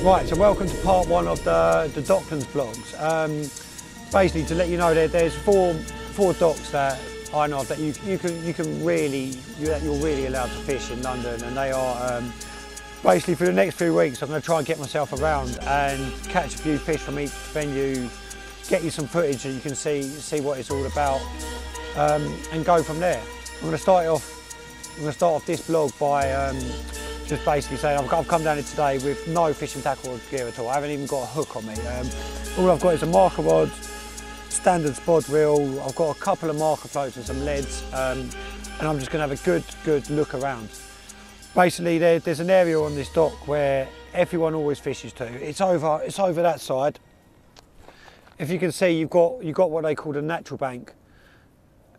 Right, so welcome to part one of the Docklands vlogs. Basically, to let you know, there's four docks that I know of that you're really allowed to fish in London, and they are basically for the next few weeks. I'm going to try and get myself around and catch a few fish from each venue, get you some footage so you can see what it's all about, and go from there. I'm going to start off this vlog by just basically saying I've come down here today with no fishing tackle or gear at all. I haven't even got a hook on me. All I've got is a marker rod, standard spod reel. I've got a couple of marker floats and some leads, and I'm just going to have a good look around. Basically, there's an area on this dock where everyone always fishes to. It's over that side. If you can see, you've got what they call the natural bank.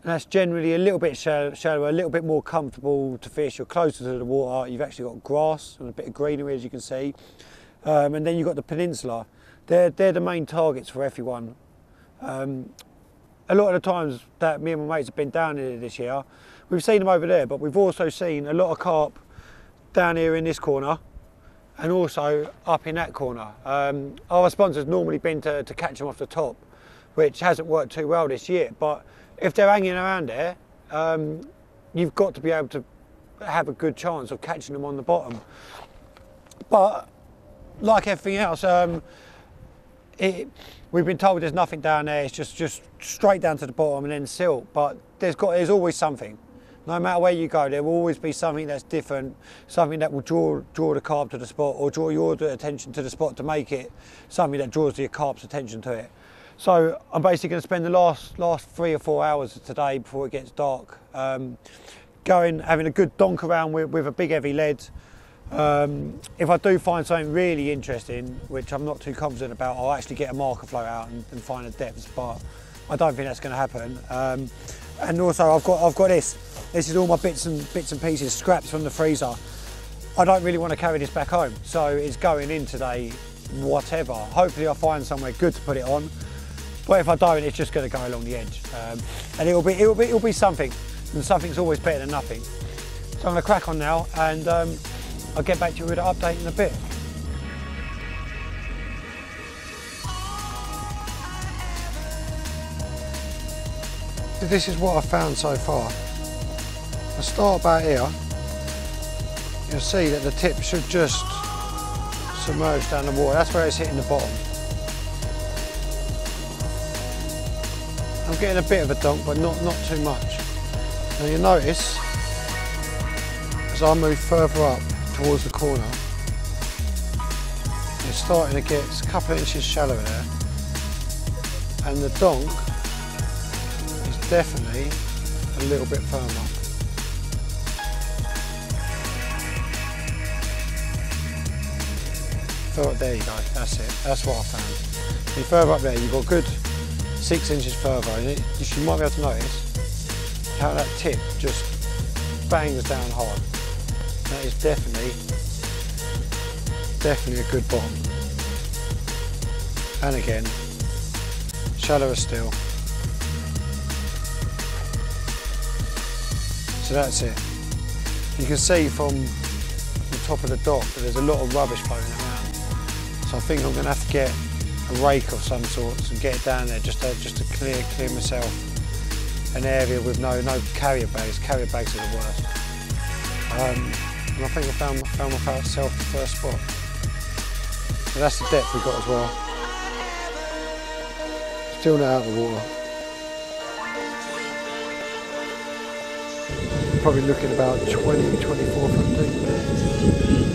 And that's generally a little bit shallower, a little bit more comfortable to fish. You're closer to the water. You've actually got grass and a bit of greenery, as you can see. And then you've got the peninsula. They're the main targets for everyone. A lot of the times that me and my mates have been down here this year, we've seen them over there, but we've also seen a lot of carp down here in this corner and also up in that corner. Our response has normally been to catch them off the top, which hasn't worked too well this year. But if they're hanging around there, you've got to be able to have a good chance of catching them on the bottom. But like everything else, we've been told there's nothing down there. It's just straight down to the bottom and then silt. But there's always something. No matter where you go, there will always be something that's different, something that will draw the carp to the spot or draw your attention to the spot to make it something that draws the carp's attention to it. So I'm basically going to spend the last 3 or 4 hours of today before it gets dark, having a good donk around with a big heavy lead. If I do find something really interesting, which I'm not too confident about, I'll actually get a marker float out and find a depth, but I don't think that's going to happen. And also I've got this. This is all my bits and pieces, scraps from the freezer. I don't really want to carry this back home, so it's going in today, whatever. Hopefully I'll find somewhere good to put it on. But if I don't, it's just going to go along the edge, and it'll be something, and something's always better than nothing. So I'm going to crack on now, and I'll get back to you with an update in a bit. So this is what I've found so far. I start about here. You'll see that the tip should just submerge down the water. That's where it's hitting the bottom. I'm getting a bit of a donk, but not too much. Now you notice, as I move further up towards the corner, it's starting to get a couple of inches shallower there, and the donk is definitely a little bit firmer. So there you go, that's it, that's what I found. And further up there, you've got good 6 inches further, and you might be able to notice how that tip just bangs down hard. That is definitely a good bottom. And again, shallower still. So that's it. You can see from the top of the dock that there's a lot of rubbish floating around. So I think I'm going to have to get a rake of some sort and get it down there just to clear myself an area with no carrier bags. Carrier bags are the worst. And I think I found myself the first spot. So that's the depth we got as well. Still not out of the water. Probably looking about 20, 24 foot deep.